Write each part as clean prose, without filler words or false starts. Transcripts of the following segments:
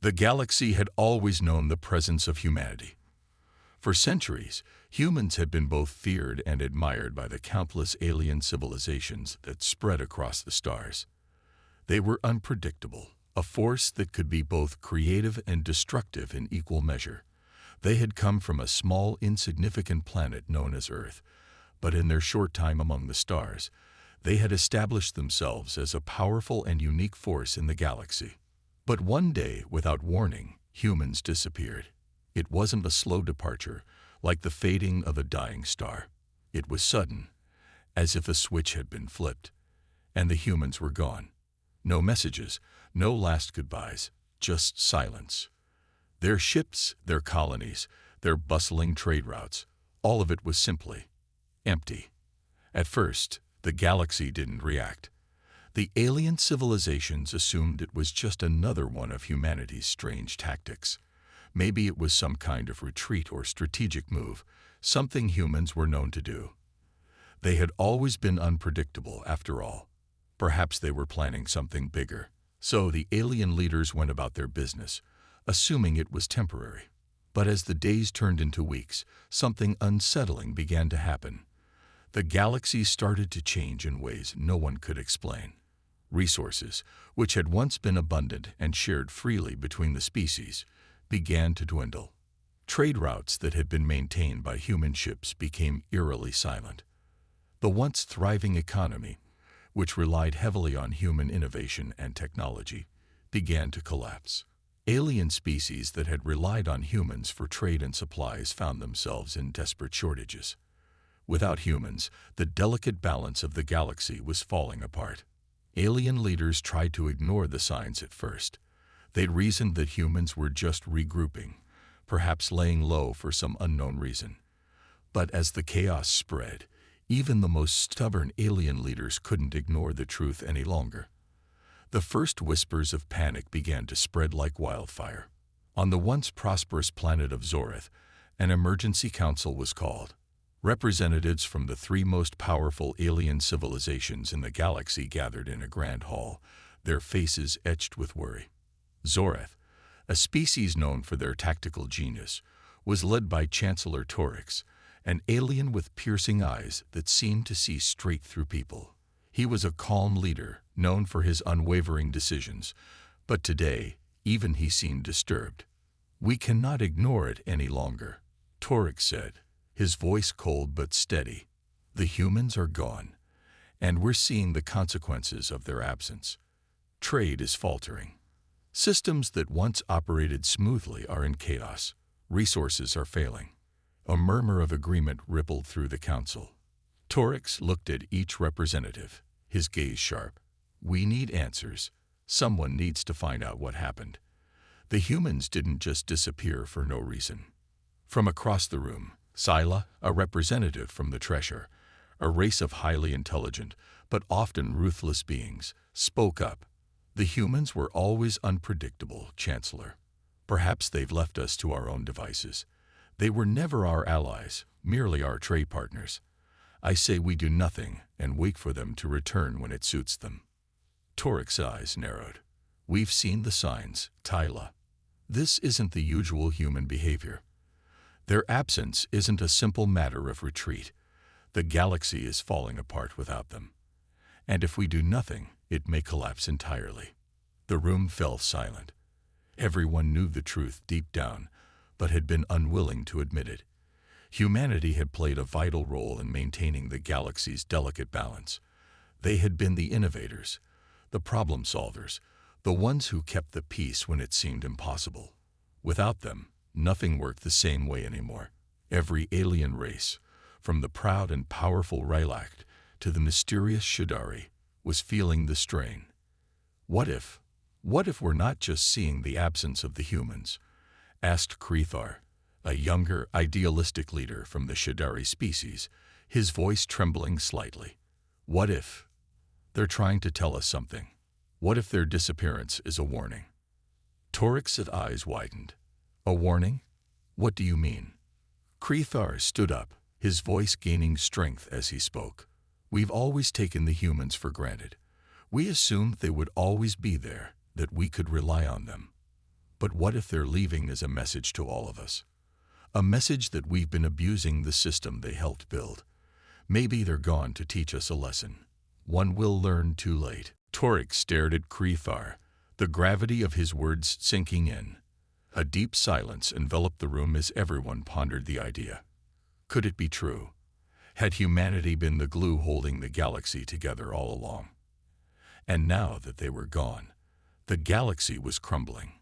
The galaxy had always known the presence of humanity. For centuries, humans had been both feared and admired by the countless alien civilizations that spread across the stars. They were unpredictable, a force that could be both creative and destructive in equal measure. They had come from a small, insignificant planet known as Earth, but in their short time among the stars, they had established themselves as a powerful and unique force in the galaxy. But one day, without warning, humans disappeared. It wasn't a slow departure, like the fading of a dying star. It was sudden, as if a switch had been flipped, and the humans were gone. No messages, no last goodbyes, just silence. Their ships, their colonies, their bustling trade routes, all of it was simply empty. At first, the galaxy didn't react. The alien civilizations assumed it was just another one of humanity's strange tactics. Maybe it was some kind of retreat or strategic move, something humans were known to do. They had always been unpredictable, after all. Perhaps they were planning something bigger. So the alien leaders went about their business, assuming it was temporary. But as the days turned into weeks, something unsettling began to happen. The galaxy started to change in ways no one could explain. Resources, which had once been abundant and shared freely between the species, began to dwindle. Trade routes that had been maintained by human ships became eerily silent. The once thriving economy, which relied heavily on human innovation and technology, began to collapse. Alien species that had relied on humans for trade and supplies found themselves in desperate shortages. Without humans, the delicate balance of the galaxy was falling apart. Alien leaders tried to ignore the signs at first. They'd reasoned that humans were just regrouping, perhaps laying low for some unknown reason. But as the chaos spread, even the most stubborn alien leaders couldn't ignore the truth any longer. The first whispers of panic began to spread like wildfire. On the once prosperous planet of Zoreth, an emergency council was called. Representatives from the three most powerful alien civilizations in the galaxy gathered in a grand hall, their faces etched with worry. Zoreth, a species known for their tactical genius, was led by Chancellor Torix, an alien with piercing eyes that seemed to see straight through people. He was a calm leader, known for his unwavering decisions, but today, even he seemed disturbed. "We cannot ignore it any longer," Torix said, his voice cold but steady. "The humans are gone, and we're seeing the consequences of their absence. Trade is faltering. Systems that once operated smoothly are in chaos. Resources are failing." A murmur of agreement rippled through the council. Torix looked at each representative, his gaze sharp. "We need answers. Someone needs to find out what happened." The humans didn't just disappear for no reason. From across the room, Scylla, a representative from the Treasure, a race of highly intelligent but often ruthless beings, spoke up. "The humans were always unpredictable, Chancellor. Perhaps they've left us to our own devices. They were never our allies, merely our trade partners. I say we do nothing and wait for them to return when it suits them." Torix's eyes narrowed. "We've seen the signs, Tyla. This isn't the usual human behavior. Their absence isn't a simple matter of retreat. The galaxy is falling apart without them. And if we do nothing, it may collapse entirely." The room fell silent. Everyone knew the truth deep down, but had been unwilling to admit it. Humanity had played a vital role in maintaining the galaxy's delicate balance. They had been the innovators, the problem solvers, the ones who kept the peace when it seemed impossible. Without them, nothing worked the same way anymore. Every alien race, from the proud and powerful Rylak to the mysterious Shadari, was feeling the strain. What if we're not just seeing the absence of the humans?" asked Krethar, a younger, idealistic leader from the Shadari species, his voice trembling slightly. "What if they're trying to tell us something? What if their disappearance is a warning?" Torix's eyes widened. "A warning? What do you mean?" Krethar stood up, his voice gaining strength as he spoke. "We've always taken the humans for granted. We assumed they would always be there, that we could rely on them. But what if they're leaving as a message to all of us? A message that we've been abusing the system they helped build. Maybe they're gone to teach us a lesson. One will learn too late. Torix stared at Krethar, the gravity of his words sinking in. A deep silence enveloped the room as everyone pondered the idea. Could it be true? Had humanity been the glue holding the galaxy together all along? And now that they were gone, the galaxy was crumbling.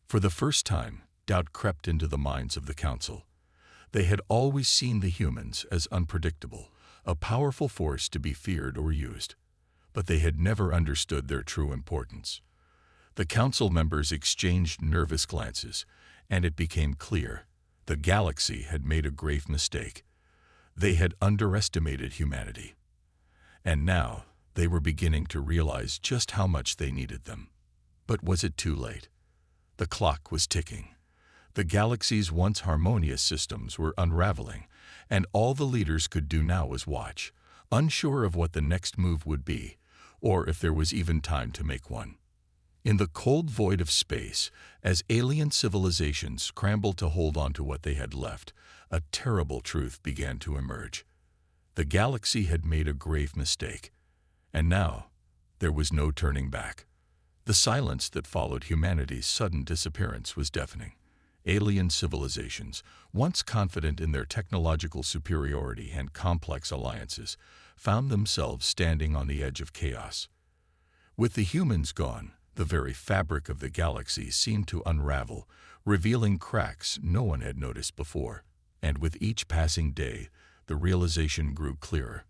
For the first time, doubt crept into the minds of the Council. They had always seen the humans as unpredictable, a powerful force to be feared or used, but they had never understood their true importance. The Council members exchanged nervous glances, and it became clear the galaxy had made a grave mistake. They had underestimated humanity. And now they were beginning to realize just how much they needed them. But was it too late? The clock was ticking. The galaxy's once harmonious systems were unraveling, and all the leaders could do now was watch, unsure of what the next move would be, or if there was even time to make one. In the cold void of space, as alien civilizations scrambled to hold on to what they had left, a terrible truth began to emerge. The galaxy had made a grave mistake, and now there was no turning back. The silence that followed humanity's sudden disappearance was deafening. Alien civilizations, once confident in their technological superiority and complex alliances, found themselves standing on the edge of chaos. With the humans gone, the very fabric of the galaxy seemed to unravel, revealing cracks no one had noticed before. And with each passing day, the realization grew clearer.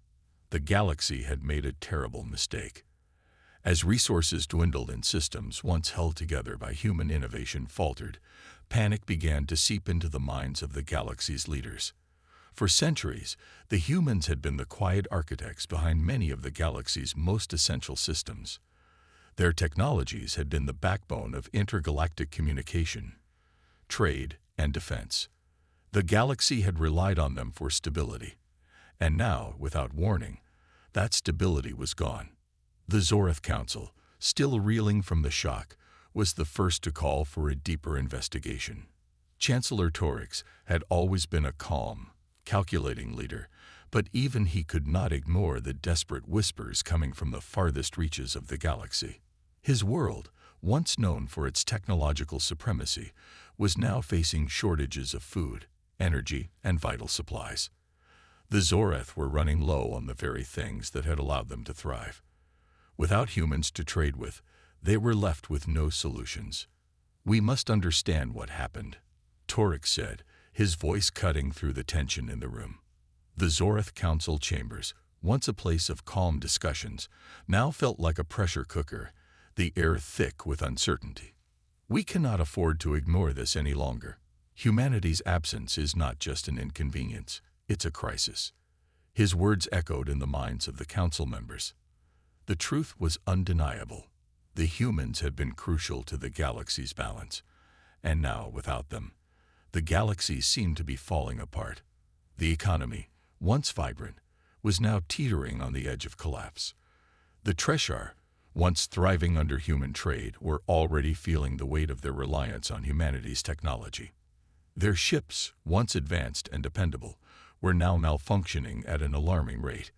The galaxy had made a terrible mistake. As resources dwindled and systems once held together by human innovation faltered, panic began to seep into the minds of the galaxy's leaders. For centuries, the humans had been the quiet architects behind many of the galaxy's most essential systems. Their technologies had been the backbone of intergalactic communication, trade, and defense. The galaxy had relied on them for stability. And now, without warning, that stability was gone. The Zorath Council, still reeling from the shock, was the first to call for a deeper investigation. Chancellor Torix had always been a calm, calculating leader, but even he could not ignore the desperate whispers coming from the farthest reaches of the galaxy. His world, once known for its technological supremacy, was now facing shortages of food, energy, and vital supplies. The Zorath were running low on the very things that had allowed them to thrive. Without humans to trade with, they were left with no solutions. "We must understand what happened," Torix said, his voice cutting through the tension in the room. The Zorath Council chambers, once a place of calm discussions, now felt like a pressure cooker, the air thick with uncertainty. "We cannot afford to ignore this any longer. Humanity's absence is not just an inconvenience, it's a crisis." His words echoed in the minds of the council members. The truth was undeniable. The humans had been crucial to the galaxy's balance, and now, without them, the galaxy seemed to be falling apart. The economy, once vibrant, was now teetering on the edge of collapse. The Treshar, once thriving under human trade, were already feeling the weight of their reliance on humanity's technology. Their ships, once advanced and dependable, were now malfunctioning at an alarming rate.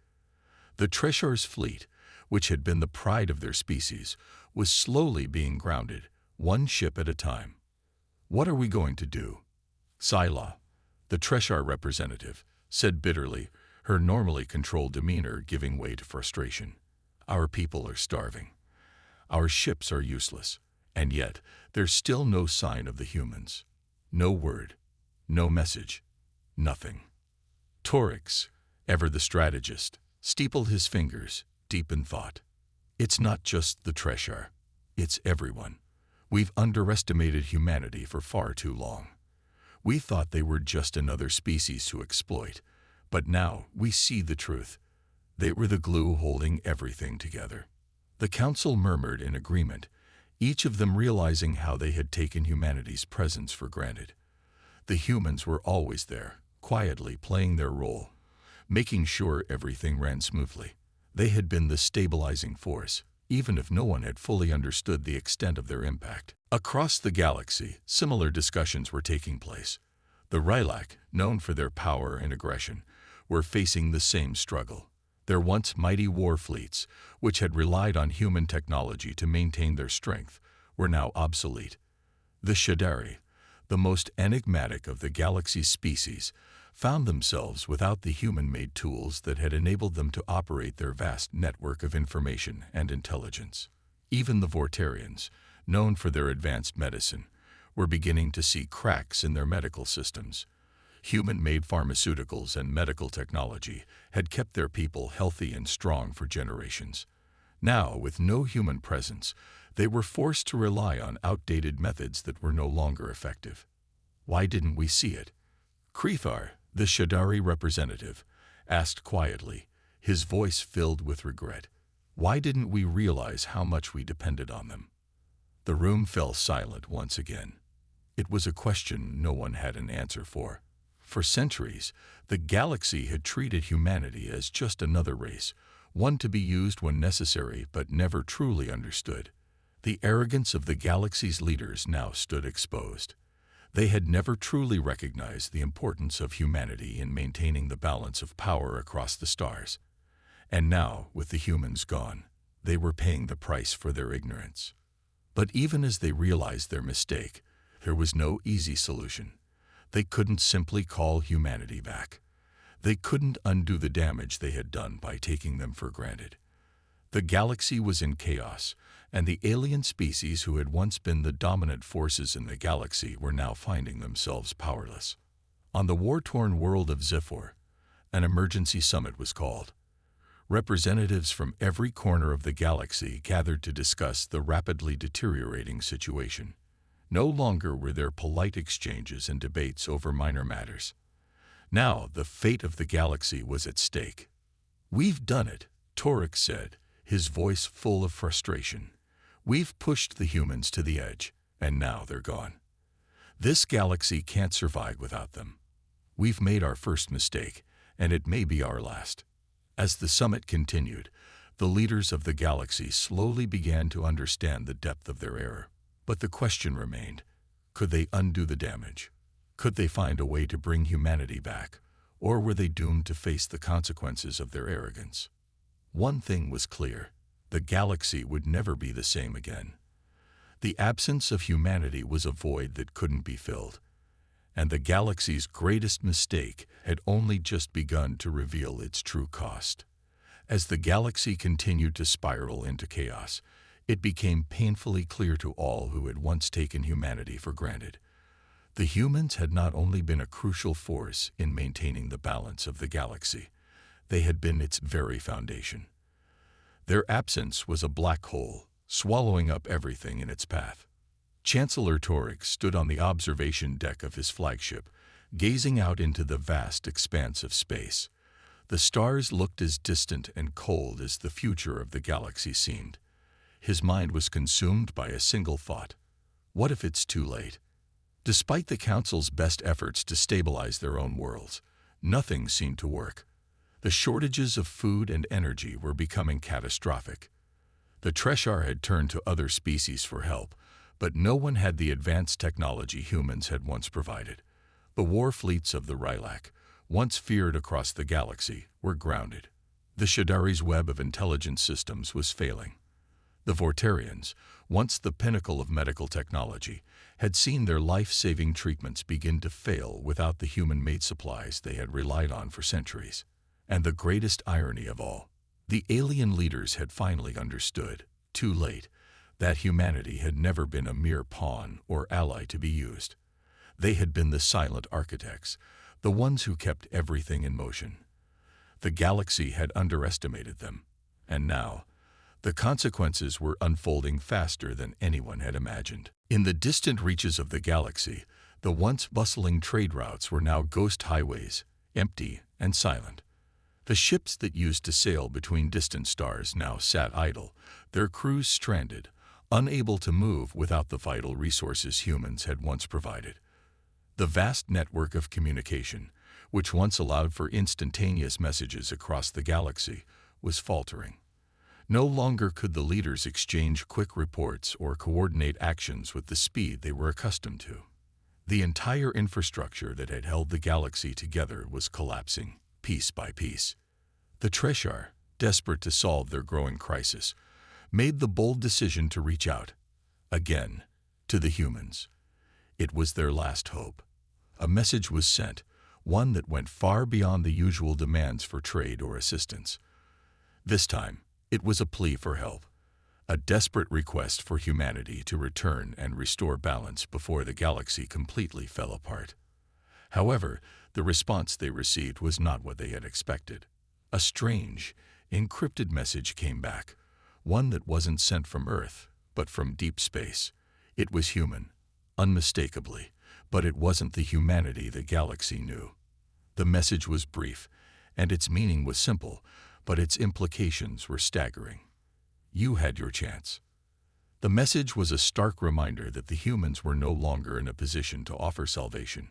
The Treshar's fleet, which had been the pride of their species, was slowly being grounded, one ship at a time. "What are we going to do?" Sila, the Treshar representative, said bitterly, her normally controlled demeanor giving way to frustration. "Our people are starving. Our ships are useless, and yet there's still no sign of the humans. No word, no message, nothing." Torix, ever the strategist, steepled his fingers, deep in thought. "It's not just the Treshar. It's everyone. We've underestimated humanity for far too long. We thought they were just another species to exploit, but now we see the truth. They were the glue holding everything together." The council murmured in agreement, each of them realizing how they had taken humanity's presence for granted. The humans were always there, quietly playing their role, making sure everything ran smoothly. They had been the stabilizing force, even if no one had fully understood the extent of their impact. Across the galaxy, similar discussions were taking place. The Rylak, known for their power and aggression, were facing the same struggle. Their once mighty war fleets, which had relied on human technology to maintain their strength, were now obsolete. The Shadari, the most enigmatic of the galaxy's species, found themselves without the human-made tools that had enabled them to operate their vast network of information and intelligence. Even the Vortarians, known for their advanced medicine, were beginning to see cracks in their medical systems. Human-made pharmaceuticals and medical technology had kept their people healthy and strong for generations. Now, with no human presence, they were forced to rely on outdated methods that were no longer effective. Why didn't we see it? Krethar, the Shadari representative, asked quietly, his voice filled with regret. Why didn't we realize how much we depended on them? The room fell silent once again. It was a question no one had an answer for. For centuries, the galaxy had treated humanity as just another race, one to be used when necessary but never truly understood. The arrogance of the galaxy's leaders now stood exposed. They had never truly recognized the importance of humanity in maintaining the balance of power across the stars. And now, with the humans gone, they were paying the price for their ignorance. But even as they realized their mistake, there was no easy solution. They couldn't simply call humanity back. They couldn't undo the damage they had done by taking them for granted. The galaxy was in chaos, and the alien species who had once been the dominant forces in the galaxy were now finding themselves powerless. On the war-torn world of Zephyr, an emergency summit was called. Representatives from every corner of the galaxy gathered to discuss the rapidly deteriorating situation. No longer were there polite exchanges and debates over minor matters. Now the fate of the galaxy was at stake. "We've done it," Torek said, his voice full of frustration. "We've pushed the humans to the edge, and now they're gone. This galaxy can't survive without them. We've made our first mistake, and it may be our last." As the summit continued, the leaders of the galaxy slowly began to understand the depth of their error. But the question remained, could they undo the damage? Could they find a way to bring humanity back, or were they doomed to face the consequences of their arrogance? One thing was clear, the galaxy would never be the same again. The absence of humanity was a void that couldn't be filled, and the galaxy's greatest mistake had only just begun to reveal its true cost. As the galaxy continued to spiral into chaos, it became painfully clear to all who had once taken humanity for granted. The humans had not only been a crucial force in maintaining the balance of the galaxy, they had been its very foundation. Their absence was a black hole, swallowing up everything in its path. Chancellor Torek stood on the observation deck of his flagship, gazing out into the vast expanse of space. The stars looked as distant and cold as the future of the galaxy seemed. His mind was consumed by a single thought. What if it's too late? Despite the Council's best efforts to stabilize their own worlds, nothing seemed to work. The shortages of food and energy were becoming catastrophic. The Treshar had turned to other species for help, but no one had the advanced technology humans had once provided. The war fleets of the Rylak, once feared across the galaxy, were grounded. The Shadari's web of intelligence systems was failing. The Vortarians, once the pinnacle of medical technology, had seen their life-saving treatments begin to fail without the human-made supplies they had relied on for centuries. And the greatest irony of all, the alien leaders had finally understood, too late, that humanity had never been a mere pawn or ally to be used. They had been the silent architects, the ones who kept everything in motion. The galaxy had underestimated them, and now, the consequences were unfolding faster than anyone had imagined. In the distant reaches of the galaxy, the once bustling trade routes were now ghost highways, empty and silent. The ships that used to sail between distant stars now sat idle, their crews stranded, unable to move without the vital resources humans had once provided. The vast network of communication, which once allowed for instantaneous messages across the galaxy, was faltering. No longer could the leaders exchange quick reports or coordinate actions with the speed they were accustomed to. The entire infrastructure that had held the galaxy together was collapsing, piece by piece. The Treshar, desperate to solve their growing crisis, made the bold decision to reach out, again, to the humans. It was their last hope. A message was sent, one that went far beyond the usual demands for trade or assistance. This time, it was a plea for help, a desperate request for humanity to return and restore balance before the galaxy completely fell apart. However, the response they received was not what they had expected. A strange, encrypted message came back, one that wasn't sent from Earth, but from deep space. It was human, unmistakably, but it wasn't the humanity the galaxy knew. The message was brief, and its meaning was simple, but its implications were staggering. You had your chance. The message was a stark reminder that the humans were no longer in a position to offer salvation.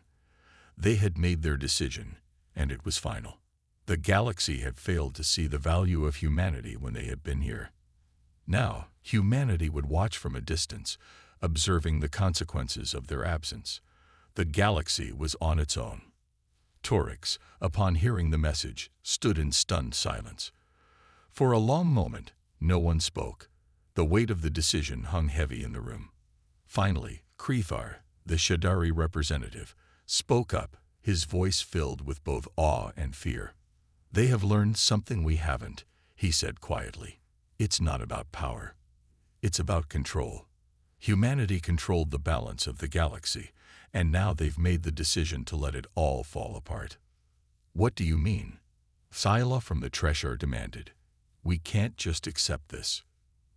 They had made their decision, and it was final. The galaxy had failed to see the value of humanity when they had been here. Now, humanity would watch from a distance, observing the consequences of their absence. The galaxy was on its own. Torix, upon hearing the message, stood in stunned silence. For a long moment, no one spoke. The weight of the decision hung heavy in the room. Finally, Krethar, the Shadari representative, spoke up, his voice filled with both awe and fear. "They have learned something we haven't," he said quietly. "It's not about power. It's about control. Humanity controlled the balance of the galaxy, and now they've made the decision to let it all fall apart." "What do you mean?" Scylla from the Treshar demanded. "We can't just accept this.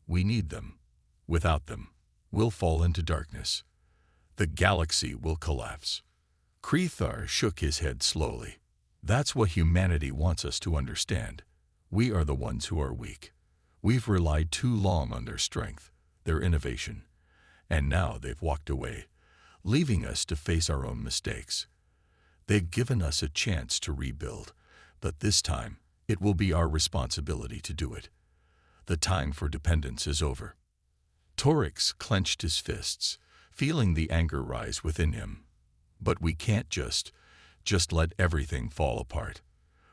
We need them. Without them, we'll fall into darkness. The galaxy will collapse." Krethar shook his head slowly. "That's what humanity wants us to understand. We are the ones who are weak. We've relied too long on their strength, their innovation, and now they've walked away, leaving us to face our own mistakes. They've given us a chance to rebuild, but this time it will be our responsibility to do it. The time for dependence is over." Torix clenched his fists, feeling the anger rise within him. "But we can't just let everything fall apart.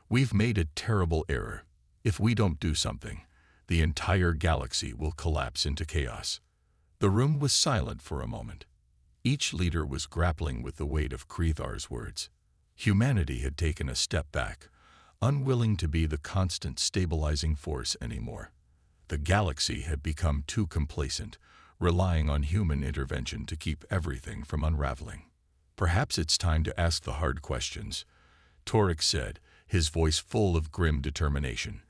We've made a terrible error. If we don't do something, the entire galaxy will collapse into chaos." The room was silent for a moment. Each leader was grappling with the weight of Krethar's words. Humanity had taken a step back, unwilling to be the constant stabilizing force anymore. The galaxy had become too complacent, relying on human intervention to keep everything from unraveling. "Perhaps it's time to ask the hard questions," Torix said, his voice full of grim determination.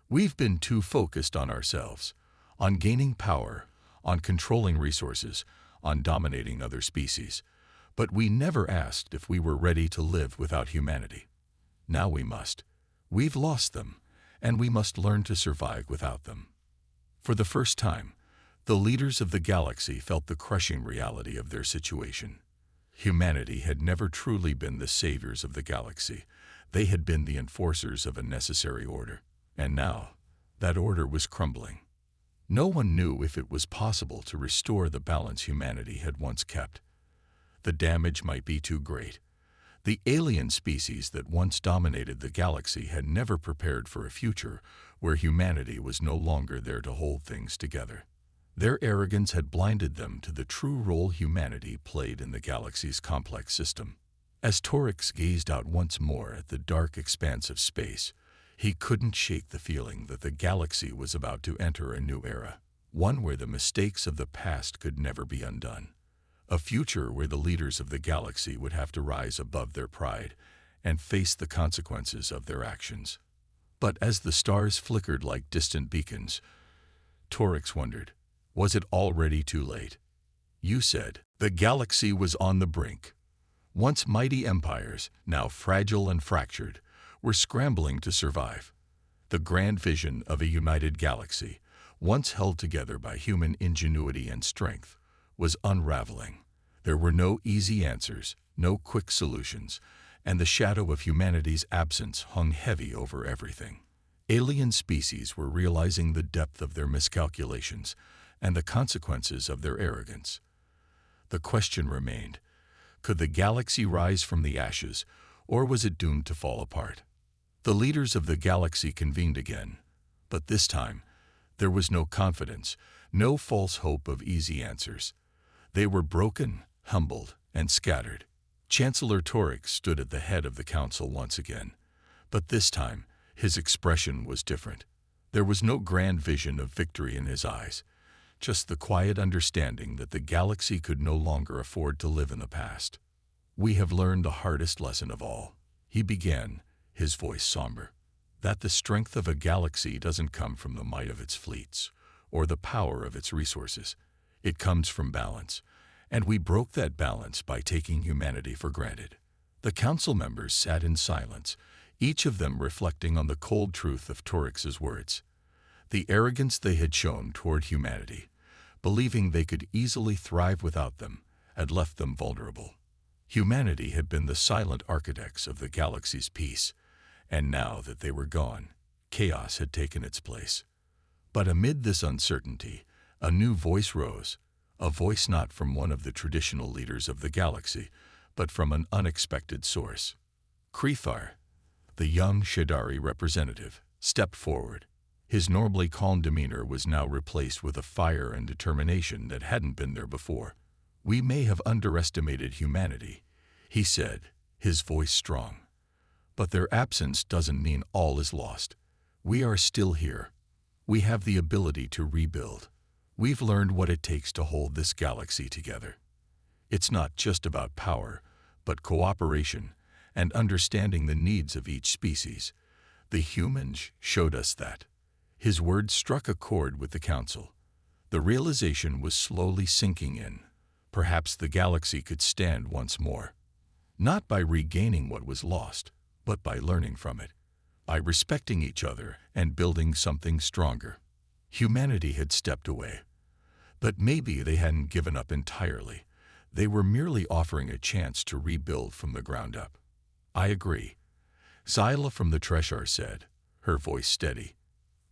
"We've been too focused on ourselves, on gaining power, on controlling resources, on dominating other species, but we never asked if we were ready to live without humanity. Now we must. We've lost them, and we must learn to survive without them." For the first time, the leaders of the galaxy felt the crushing reality of their situation. Humanity had never truly been the saviors of the galaxy. They had been the enforcers of a necessary order. And now, that order was crumbling. No one knew if it was possible to restore the balance humanity had once kept. The damage might be too great. The alien species that once dominated the galaxy had never prepared for a future where humanity was no longer there to hold things together. Their arrogance had blinded them to the true role humanity played in the galaxy's complex system. As Torix gazed out once more at the dark expanse of space, he couldn't shake the feeling that the galaxy was about to enter a new era, one where the mistakes of the past could never be undone. A future where the leaders of the galaxy would have to rise above their pride and face the consequences of their actions. But as the stars flickered like distant beacons, Torix wondered, was it already too late? "You said the galaxy was on the brink. Once mighty empires, now fragile and fractured, were scrambling to survive. The grand vision of a united galaxy, once held together by human ingenuity and strength, was unraveling. There were no easy answers, no quick solutions, and the shadow of humanity's absence hung heavy over everything. Alien species were realizing the depth of their miscalculations and the consequences of their arrogance. The question remained, could the galaxy rise from the ashes, or was it doomed to fall apart? The leaders of the galaxy convened again, but this time, there was no confidence, no false hope of easy answers. They were broken, humbled, and scattered. Chancellor Torix stood at the head of the council once again, but this time, his expression was different. There was no grand vision of victory in his eyes, just the quiet understanding that the galaxy could no longer afford to live in the past. "We have learned the hardest lesson of all," he began, his voice somber, "that the strength of a galaxy doesn't come from the might of its fleets or the power of its resources. It comes from balance, and we broke that balance by taking humanity for granted." The council members sat in silence, each of them reflecting on the cold truth of Torix's words. The arrogance they had shown toward humanity, believing they could easily thrive without them, had left them vulnerable. Humanity had been the silent architects of the galaxy's peace, and now that they were gone, chaos had taken its place. But amid this uncertainty, a new voice rose, a voice not from one of the traditional leaders of the galaxy, but from an unexpected source. Krethar, the young Shadari representative, stepped forward. His normally calm demeanor was now replaced with a fire and determination that hadn't been there before. "We may have underestimated humanity," he said, his voice strong. "But their absence doesn't mean all is lost. We are still here. We have the ability to rebuild. We've learned what it takes to hold this galaxy together. It's not just about power, but cooperation and understanding the needs of each species. The humans showed us that." His words struck a chord with the council. The realization was slowly sinking in. Perhaps the galaxy could stand once more. Not by regaining what was lost, but by learning from it. By respecting each other and building something stronger. Humanity had stepped away. But maybe they hadn't given up entirely. They were merely offering a chance to rebuild from the ground up. "I agree," Zyla from the Treshar said, her voice steady.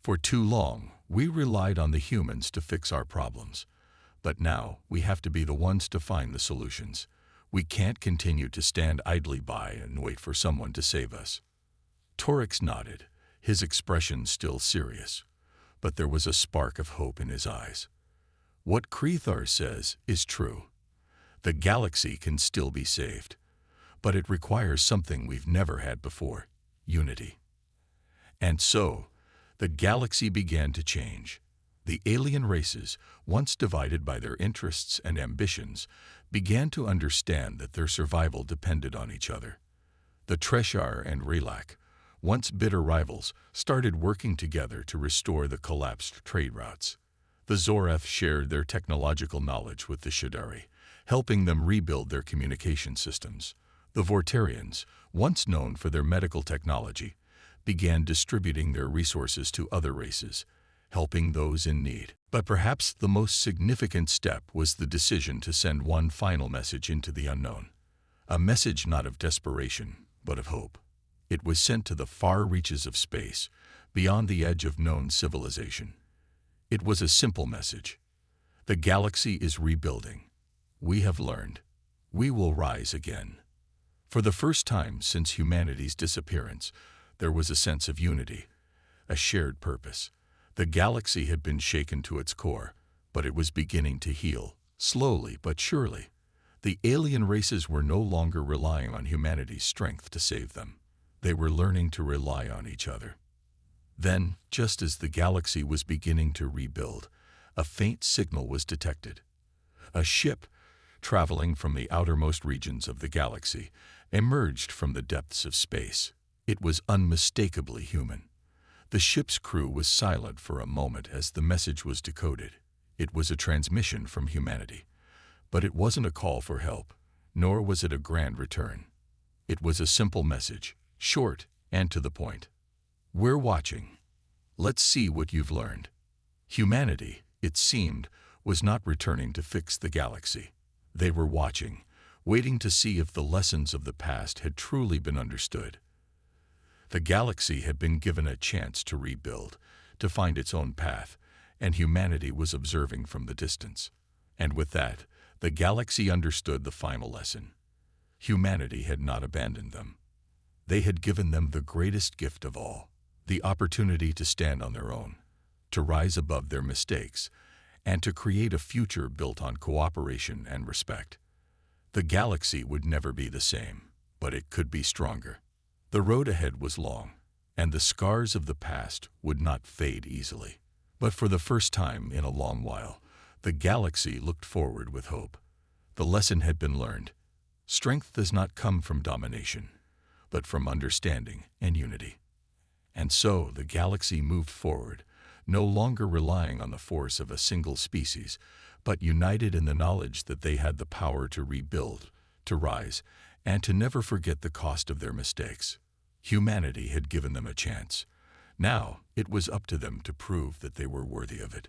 "For too long, we relied on the humans to fix our problems. But now, we have to be the ones to find the solutions. We can't continue to stand idly by and wait for someone to save us." Torix nodded, his expression still serious, but there was a spark of hope in his eyes. "What Krethar says is true. The galaxy can still be saved, but it requires something we've never had before: unity." And so, the galaxy began to change. The alien races, once divided by their interests and ambitions, began to understand that their survival depended on each other. The Treshar and Relak, once bitter rivals, started working together to restore the collapsed trade routes. The Zoreth shared their technological knowledge with the Shadari, helping them rebuild their communication systems. The Vortarians, once known for their medical technology, began distributing their resources to other races, helping those in need. But perhaps the most significant step was the decision to send one final message into the unknown. A message not of desperation, but of hope. It was sent to the far reaches of space, beyond the edge of known civilization. It was a simple message. The galaxy is rebuilding. We have learned. We will rise again. For the first time since humanity's disappearance, there was a sense of unity, a shared purpose. The galaxy had been shaken to its core, but it was beginning to heal, slowly but surely. The alien races were no longer relying on humanity's strength to save them. They were learning to rely on each other. Then, just as the galaxy was beginning to rebuild, a faint signal was detected. A ship, traveling from the outermost regions of the galaxy, emerged from the depths of space. It was unmistakably human. The ship's crew was silent for a moment as the message was decoded. It was a transmission from humanity. But it wasn't a call for help, nor was it a grand return. It was a simple message, short and to the point. "We're watching. Let's see what you've learned." Humanity, it seemed, was not returning to fix the galaxy. They were watching, waiting to see if the lessons of the past had truly been understood. The galaxy had been given a chance to rebuild, to find its own path, and humanity was observing from the distance. And with that, the galaxy understood the final lesson. Humanity had not abandoned them. They had given them the greatest gift of all, the opportunity to stand on their own, to rise above their mistakes, and to create a future built on cooperation and respect. The galaxy would never be the same, but it could be stronger. The road ahead was long, and the scars of the past would not fade easily. But for the first time in a long while, the galaxy looked forward with hope. The lesson had been learned. Strength does not come from domination, but from understanding and unity. And so the galaxy moved forward, no longer relying on the force of a single species, but united in the knowledge that they had the power to rebuild, to rise, and to never forget the cost of their mistakes. Humanity had given them a chance. Now it was up to them to prove that they were worthy of it.